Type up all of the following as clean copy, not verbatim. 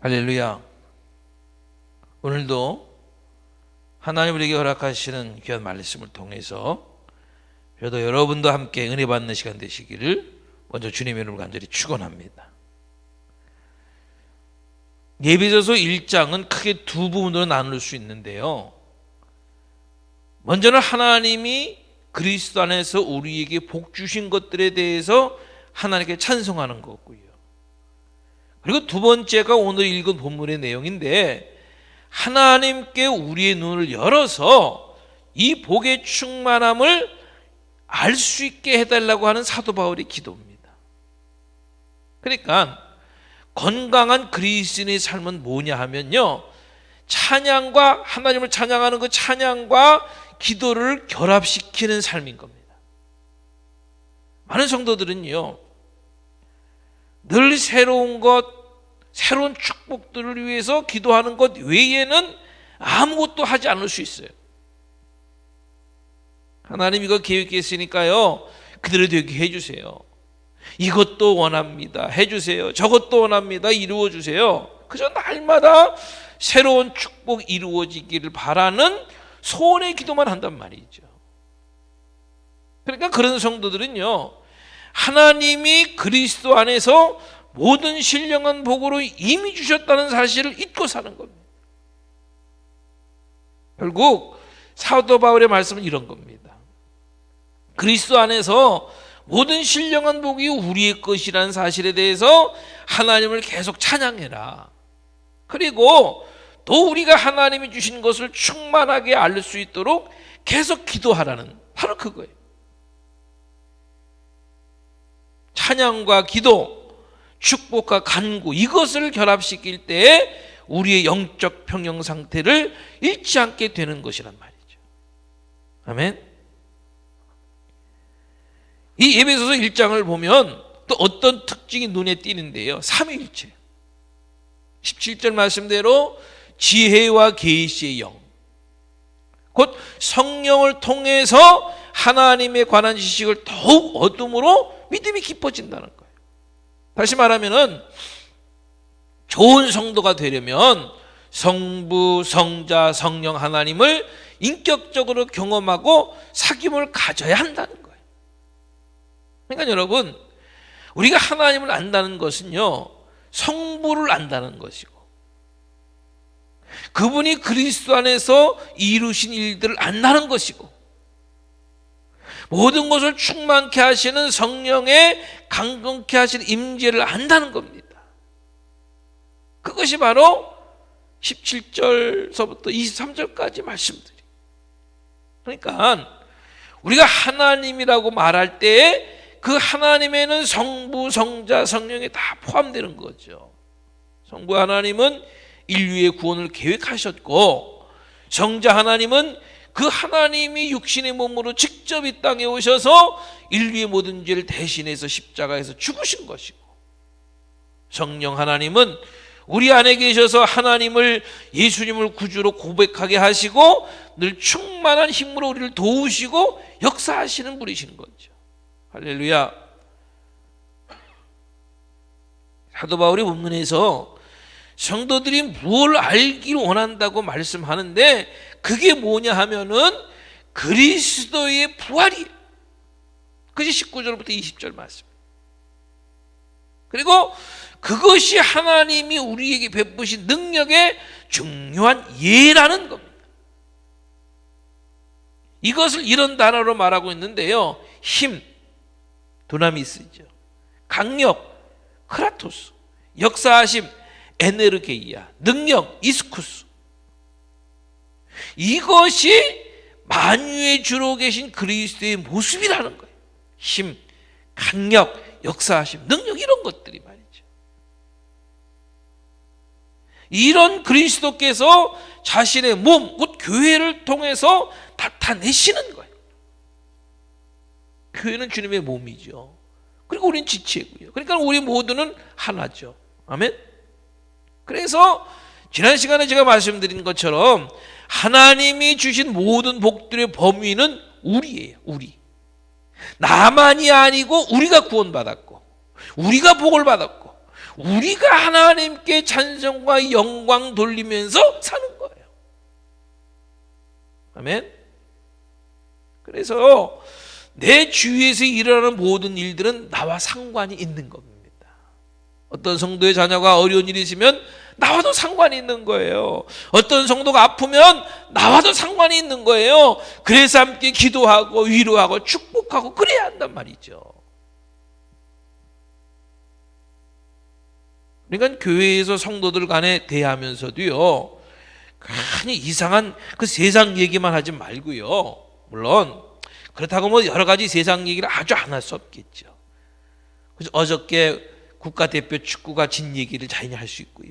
할렐루야. 오늘도 하나님 우리에게 허락하시는 귀한 말씀을 통해서 저도 여러분도 함께 은혜 받는 시간 되시기를 먼저 주님의 이름으로 간절히 축원합니다. 예배소서 1장은 크게 두 부분으로 나눌 수 있는데요. 먼저는 하나님이 그리스도 안에서 우리에게 복 주신 것들에 대해서 하나님께 찬송하는 거고요. 그리고 두 번째가 오늘 읽은 본문의 내용인데, 하나님께 우리의 눈을 열어서 이 복의 충만함을 알 수 있게 해달라고 하는 사도 바울의 기도입니다. 그러니까 건강한 그리스도인의 삶은 뭐냐 하면요, 찬양과 하나님을 찬양하는 그 찬양과 기도를 결합시키는 삶인 겁니다. 많은 성도들은요, 늘 새로운 것, 새로운 축복들을 위해서 기도하는 것 외에는 아무것도 하지 않을 수 있어요. 하나님 이거 계획했으니까요, 그대로 되게 해주세요. 이것도 원합니다. 해주세요. 저것도 원합니다. 이루어주세요. 그저 날마다 새로운 축복 이루어지기를 바라는 소원의 기도만 한단 말이죠. 그러니까 그런 성도들은요, 하나님이 그리스도 안에서 모든 신령한 복으로 이미 주셨다는 사실을 잊고 사는 겁니다. 결국 사도 바울의 말씀은 이런 겁니다. 그리스도 안에서 모든 신령한 복이 우리의 것이라는 사실에 대해서 하나님을 계속 찬양해라. 그리고 또 우리가 하나님이 주신 것을 충만하게 알 수 있도록 계속 기도하라는, 바로 그거예요. 찬양과 기도, 축복과 간구, 이것을 결합시킬 때 우리의 영적 평형 상태를 잃지 않게 되는 것이란 말이죠. 아멘. 이 에베소서 1장을 보면 또 어떤 특징이 눈에 띄는데요, 삼위일체. 17절 말씀대로 지혜와 계시의 영, 곧 성령을 통해서 하나님에 관한 지식을 더욱 얻음으로 믿음이 깊어진다는 거예요. 다시 말하면은 좋은 성도가 되려면 성부, 성자, 성령 하나님을 인격적으로 경험하고 사귐을 가져야 한다는 거예요. 그러니까 여러분, 우리가 하나님을 안다는 것은요, 성부를 안다는 것이고, 그분이 그리스도 안에서 이루신 일들을 안다는 것이고, 모든 것을 충만케 하시는 성령의 강건케 하시는 임재를 안다는 겁니다. 그것이 바로 17절서부터 23절까지 말씀드려요. 그러니까 우리가 하나님이라고 말할 때 그 하나님에는 성부, 성자, 성령이 다 포함되는 거죠. 성부 하나님은 인류의 구원을 계획하셨고, 성자 하나님은 그 하나님이 육신의 몸으로 직접 이 땅에 오셔서 인류의 모든 죄를 대신해서 십자가에서 죽으신 것이고, 성령 하나님은 우리 안에 계셔서 하나님을, 예수님을 구주로 고백하게 하시고 늘 충만한 힘으로 우리를 도우시고 역사하시는 분이신 거죠. 할렐루야. 사도 바울이 본문에서 성도들이 뭘 알기를 원한다고 말씀하는데, 그게 뭐냐 하면은 그리스도의 부활이에요. 그것이 19절부터 20절 말씀. 그리고 그것이 하나님이 우리에게 베푸신 능력의 중요한 예라는 겁니다. 이것을 이런 단어로 말하고 있는데요, 힘, 두나미스죠. 강력, 크라토스. 역사하심, 에네르게이아. 능력, 이스쿠스. 이것이 만유의 주로 계신 그리스도의 모습이라는 거예요. 힘, 강력, 역사하심, 능력, 이런 것들이 말이죠. 이런 그리스도께서 자신의 몸, 곧 교회를 통해서 나타내시는 거예요. 교회는 주님의 몸이죠. 그리고 우리는 지체고요. 그러니까 우리 모두는 하나죠. 아멘. 그래서 지난 시간에 제가 말씀드린 것처럼 하나님이 주신 모든 복들의 범위는 우리예요. 우리. 나만이 아니고 우리가 구원받았고, 우리가 복을 받았고, 우리가 하나님께 찬송과 영광 돌리면서 사는 거예요. 아멘. 그래서 내 주위에서 일어나는 모든 일들은 나와 상관이 있는 겁니다. 어떤 성도의 자녀가 어려운 일이 있으면 나와도 상관이 있는 거예요. 어떤 성도가 아프면 나와도 상관이 있는 거예요. 그래서 함께 기도하고 위로하고 축복하고 그래야 한단 말이죠. 그러니까 교회에서 성도들 간에 대하면서도요, 괜히 이상한 그 세상 얘기만 하지 말고요. 물론 그렇다고 뭐 여러 가지 세상 얘기를 아주 안 할 수 없겠죠. 그래서 어저께 국가대표 축구가 진 얘기를 자연히 할 수 있고요.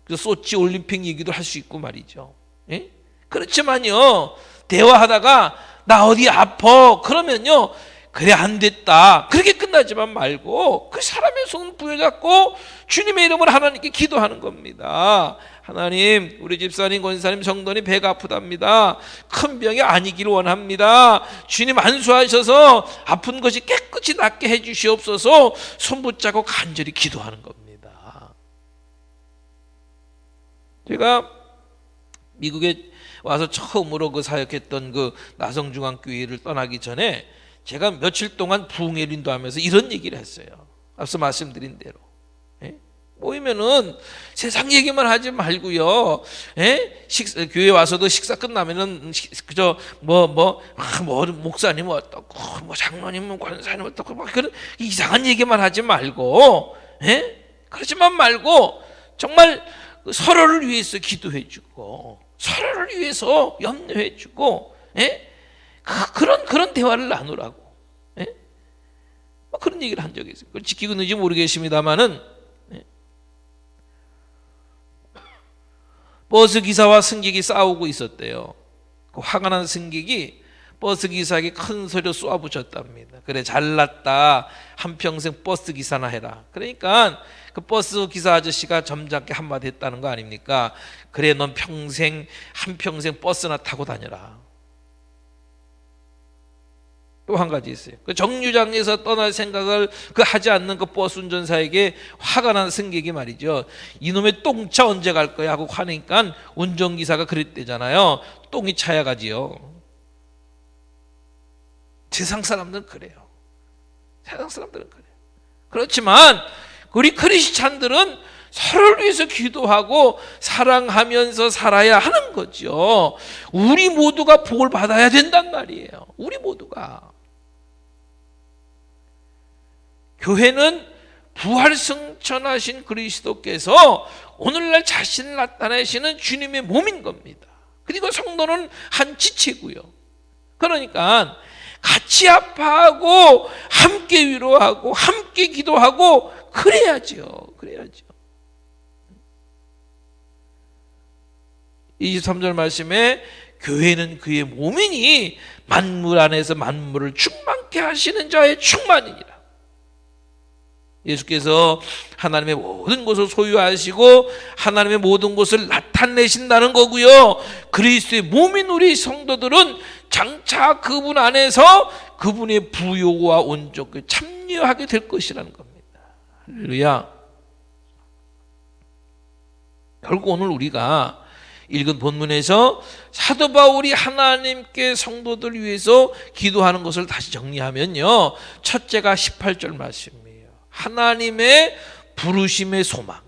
그래서 소치 올림픽 얘기도 할 수 있고 말이죠. 예? 그렇지만요, 대화하다가 나 어디 아파 그러면요, 그래 안 됐다 그렇게 끝나지만 말고 그 사람의 손 부여잡고 주님의 이름으로 하나님께 기도하는 겁니다. 하나님, 우리 집사님, 권사님, 성도님 배가 아프답니다. 큰 병이 아니기를 원합니다. 주님 안수하셔서 아픈 것이 깨끗이 낫게 해주시옵소서. 손 붙잡고 간절히 기도하는 겁니다. 제가 미국에 와서 처음으로 그 사역했던 그 나성중앙교회를 떠나기 전에 제가 며칠 동안 부흥회를 인도하면서 이런 얘기를 했어요. 앞서 말씀드린 대로 모이면은 세상 얘기만 하지 말고요. 교회 와서도 식사 끝나면은 그저 목사님 어떻고 뭐 장로님 권사님 어떻고 막 그런 이상한 얘기만 하지 말고, 그러지만 말고 정말 서로를 위해서 기도해주고 서로를 위해서 염려해주고, 그런 대화를 나누라고, 그런 얘기를 한 적이 있어요. 그걸 지키고 있는지 모르겠습니다만은. 버스 기사와 승객이 싸우고 있었대요. 그 화가 난 승객이 버스 기사에게 큰 소리로 쏘아붙였답니다. 그래, 잘났다. 한평생 버스 기사나 해라. 그러니까 그 버스 기사 아저씨가 점잖게 한마디 했다는 거 아닙니까? 그래, 넌 한평생 버스나 타고 다녀라. 또 한 가지 있어요. 그 정류장에서 떠날 생각을 하지 않는 그 버스 운전사에게 화가 난 승객이 말이죠, 이놈의 똥차 언제 갈 거야 하고 화내니까 운전기사가 그랬대잖아요. 똥이 차야 가지요. 세상 사람들은 그래요. 세상 사람들은 그래요. 그렇지만 우리 크리스찬들은 서로를 위해서 기도하고 사랑하면서 살아야 하는 거죠. 우리 모두가 복을 받아야 된단 말이에요. 우리 모두가. 교회는 부활승천하신 그리스도께서 오늘날 자신을 나타내시는 주님의 몸인 겁니다. 그리고 성도는 한 지체고요. 그러니까 같이 아파하고 함께 위로하고 함께 기도하고 그래야죠. 23절 말씀에 교회는 그의 몸이니 만물 안에서 만물을 충만케 하시는 자의 충만이니라. 예수께서 하나님의 모든 것을 소유하시고 하나님의 모든 것을 나타내신다는 거고요. 그리스도의 몸인 우리 성도들은 장차 그분 안에서 그분의 부요와 온전히 참여하게 될 것이라는 겁니다. 할렐루야. 결국 오늘 우리가 읽은 본문에서 사도 바울이 하나님께 성도들 위해서 기도하는 것을 다시 정리하면요, 첫째가 18절 말씀이에요. 하나님의 부르심의 소망.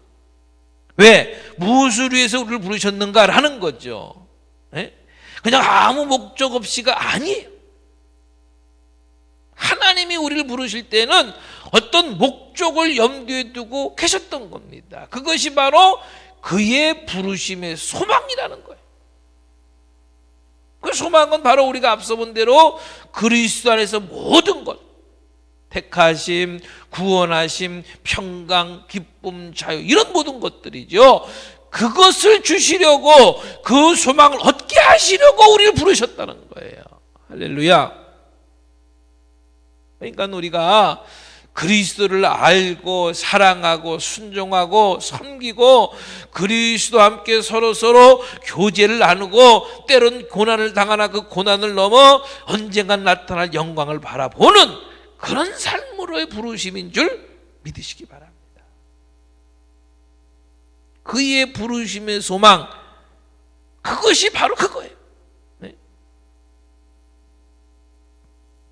왜? 무엇을 위해서 우리를 부르셨는가라는 거죠. 그냥 아무 목적 없이가 아니에요. 하나님이 우리를 부르실 때는 어떤 목적을 염두에 두고 계셨던 겁니다. 그것이 바로 그의 부르심의 소망이라는 거예요. 그 소망은 바로 우리가 앞서 본 대로 그리스도 안에서 모든 것, 택하심, 구원하심, 평강, 기쁨, 자유, 이런 모든 것들이죠. 그것을 주시려고, 그 소망을 얻게 하시려고 우리를 부르셨다는 거예요. 할렐루야. 그러니까 우리가 그리스도를 알고 사랑하고 순종하고 섬기고 그리스도와 함께 서로 교제를 나누고 때론 고난을 당하나 그 고난을 넘어 언젠간 나타날 영광을 바라보는 그런 삶으로의 부르심인 줄 믿으시기 바랍니다. 그의 부르심의 소망, 그것이 바로 그거예요. 네?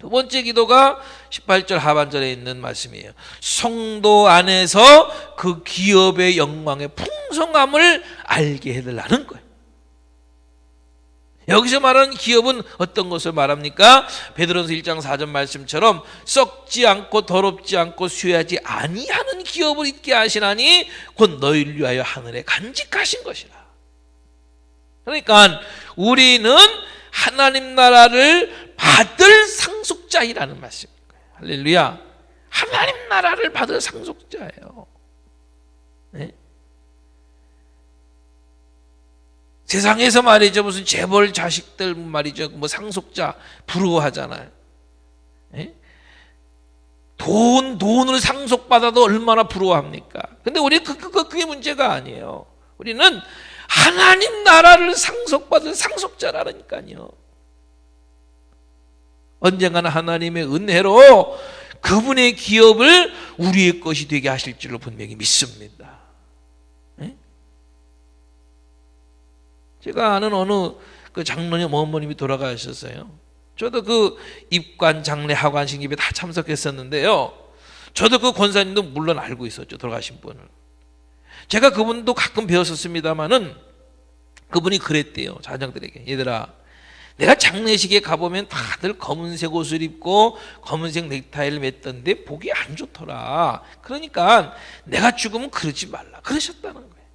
두 번째 기도가 18절 하반절에 있는 말씀이에요. 성도 안에서 그 기업의 영광의 풍성함을 알게 해달라는 거예요. 여기서 말하는 기업은 어떤 것을 말합니까? 베드로전서 1장 4절 말씀처럼 썩지 않고 더럽지 않고 쇠하지 아니하는 기업을 있게 하시나니 곧 너희를 위하여 하늘에 간직하신 것이라. 그러니까 우리는 하나님 나라를 받을 상속자이라는 말씀인 거예요. 할렐루야. 하나님 나라를 받을 상속자예요. 네? 세상에서 말이죠, 무슨 재벌 자식들 말이죠, 뭐 상속자 부러워하잖아요. 예? 돈을 상속받아도 얼마나 부러워합니까? 근데 우리 그게 문제가 아니에요. 우리는 하나님 나라를 상속받을 상속자라니까요. 언젠가는 하나님의 은혜로 그분의 기업을 우리의 것이 되게 하실 줄로 분명히 믿습니다. 예? 제가 아는 어느 그 장로님 어머님이 돌아가셨어요. 저도 그 입관, 장례, 하관식 예배 다 참석했었는데요. 저도 그 권사님도 물론 알고 있었죠, 돌아가신 분을. 제가 그분도 가끔 배웠었습니다마는 그분이 그랬대요, 자녀들에게. 얘들아, 내가 장례식에 가보면 다들 검은색 옷을 입고 검은색 넥타이를 맸던데 보기 안 좋더라. 그러니까 내가 죽으면 그러지 말라 그러셨다는 거예요.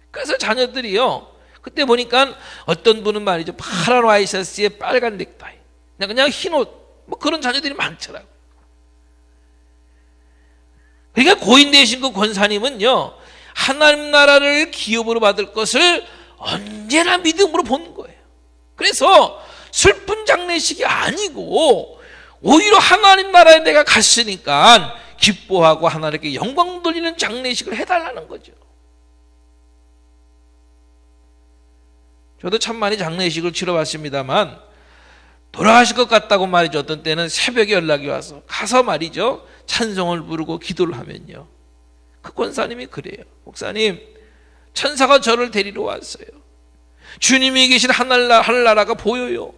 그래서 자녀들이요, 그때 보니까 어떤 분은 말이죠, 파란 와이셔츠에 빨간 넥타이, 그냥 흰 옷, 뭐 그런 자녀들이 많더라고요. 그러니까 고인 되신 그 권사님은요, 하나님 나라를 기업으로 받을 것을 언제나 믿음으로 보는 거예요. 그래서 슬픈 장례식이 아니고 오히려 하나님 나라에 내가 갔으니까 기뻐하고 하나님께 영광 돌리는 장례식을 해달라는 거죠. 저도 참 많이 장례식을 치러봤습니다만 돌아가실 것 같다고 말이죠, 어떤 때는 새벽에 연락이 와서 가서 말이죠, 찬송을 부르고 기도를 하면요, 그 권사님이 그래요. 목사님, 천사가 저를 데리러 왔어요. 주님이 계신 하늘나라가 보여요.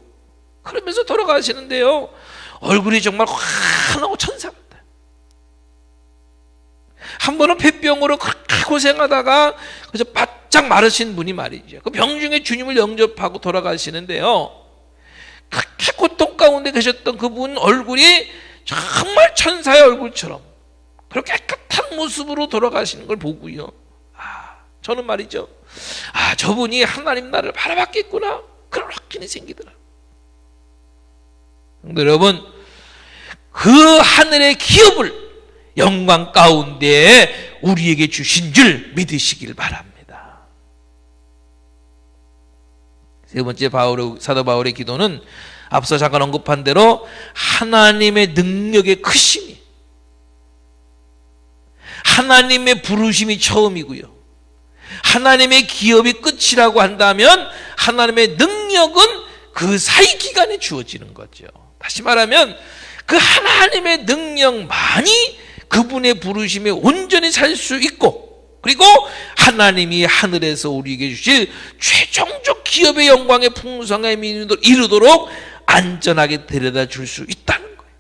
그러면서 돌아가시는데요, 얼굴이 정말 환하고 천사 같아요. 한 번은 폐병으로 그렇게 고생하다가 그래서 바짝 마르신 분이 말이죠, 그 병중에 주님을 영접하고 돌아가시는데요, 그렇게 고통 가운데 계셨던 그분 얼굴이 정말 천사의 얼굴처럼 그렇게 깨끗한 모습으로 돌아가시는 걸 보고요, 저는 말이죠, 저분이 하나님 나라를 바라봤겠구나, 그런 확신이 생기더라. 여러분, 그 하늘의 기업을 영광 가운데 우리에게 주신 줄 믿으시길 바랍니다. 세 번째 사도 바울의 기도는 앞서 잠깐 언급한 대로 하나님의 능력의 크심이, 하나님의 부르심이 처음이고요, 하나님의 기업이 끝이라고 한다면 하나님의 능력은 그 사이 기간에 주어지는 거죠. 다시 말하면 그 하나님의 능력만이 그분의 부르심에 온전히 살 수 있고, 그리고 하나님이 하늘에서 우리에게 주실 최종적 기업의 영광의 풍성함에 이르도록 안전하게 데려다 줄 수 있다는 거예요.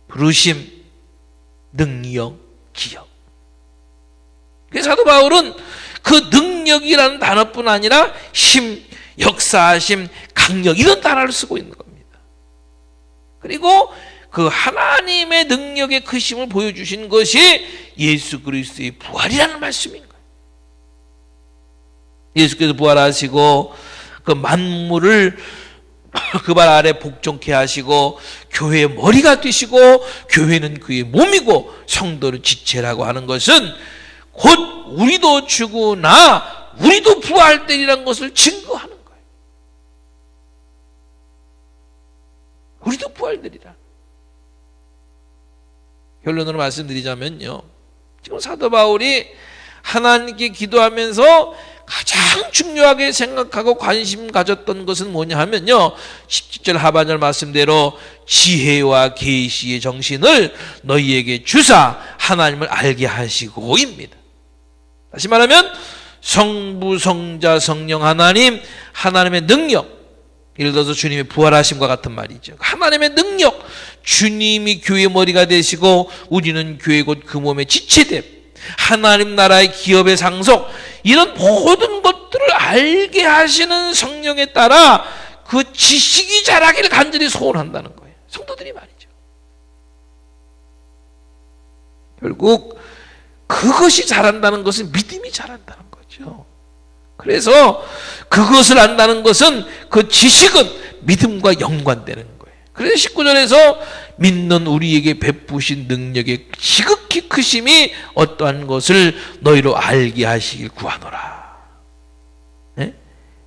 부르심, 능력, 기업. 그래서 사도 바울은 그 능력이라는 단어뿐 아니라 힘, 역사하심, 강력, 이런 단어를 쓰고 있는 겁니다. 그리고 그 하나님의 능력의 크심을 보여주신 것이 예수 그리스도의 부활이라는 말씀인 거예요. 예수께서 부활하시고 그 만물을 그 발 아래 복종케 하시고 교회의 머리가 되시고 교회는 그의 몸이고 성도는 지체라고 하는 것은 곧 우리도 죽으나 우리도 부활되리라는 것을 증거하는 거예요. 우리도 부활되리라. 결론으로 말씀드리자면요, 지금 사도 바울이 하나님께 기도하면서 가장 중요하게 생각하고 관심 가졌던 것은 뭐냐 하면요, 17절 하반절 말씀대로 지혜와 계시의 정신을 너희에게 주사 하나님을 알게 하시고입니다. 다시 말하면 성부, 성자, 성령 하나님, 하나님의 능력, 예를 들어서 주님의 부활하심과 같은 말이죠. 하나님의 능력, 주님이 교회의 머리가 되시고 우리는 교회 곧 그 몸의 지체됨, 하나님 나라의 기업의 상속, 이런 모든 것들을 알게 하시는 성령에 따라 그 지식이 자라기를 간절히 소원한다는 거예요. 성도들이 말이죠. 결국 그것이 자란다는 것은 믿음이 자란다는 거죠. 그래서 그것을 안다는 것은, 그 지식은 믿음과 연관되는 거예요. 그래서 19절에서 믿는 우리에게 베푸신 능력의 지극히 크심이 어떠한 것을 너희로 알게 하시길 구하노라. 네?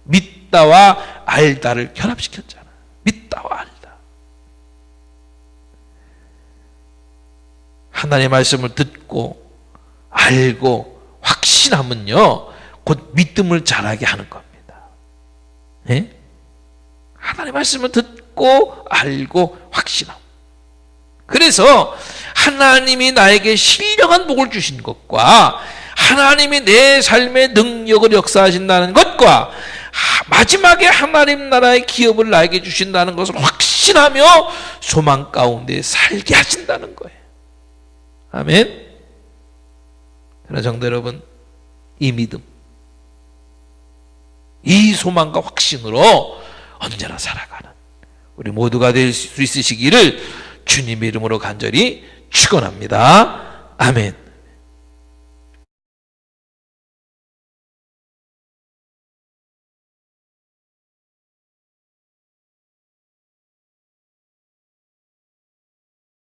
믿다와 알다를 결합시켰잖아. 믿다와 알다. 하나님의 말씀을 듣고 알고 확신하면요, 곧 믿음을 자라게 하는 겁니다. 네? 하나님의 말씀을 듣고 알고 확신하고. 그래서 하나님이 나에게 신령한 복을 주신 것과 하나님이 내 삶의 능력을 역사하신다는 것과 마지막에 하나님 나라의 기업을 나에게 주신다는 것을 확신하며 소망 가운데 살게 하신다는 거예요. 아멘. 그러나 성도 여러분, 이 믿음, 이 소망과 확신으로 언제나 살아가는 우리 모두가 될 수 있으시기를 주님의 이름으로 간절히 축원합니다. 아멘.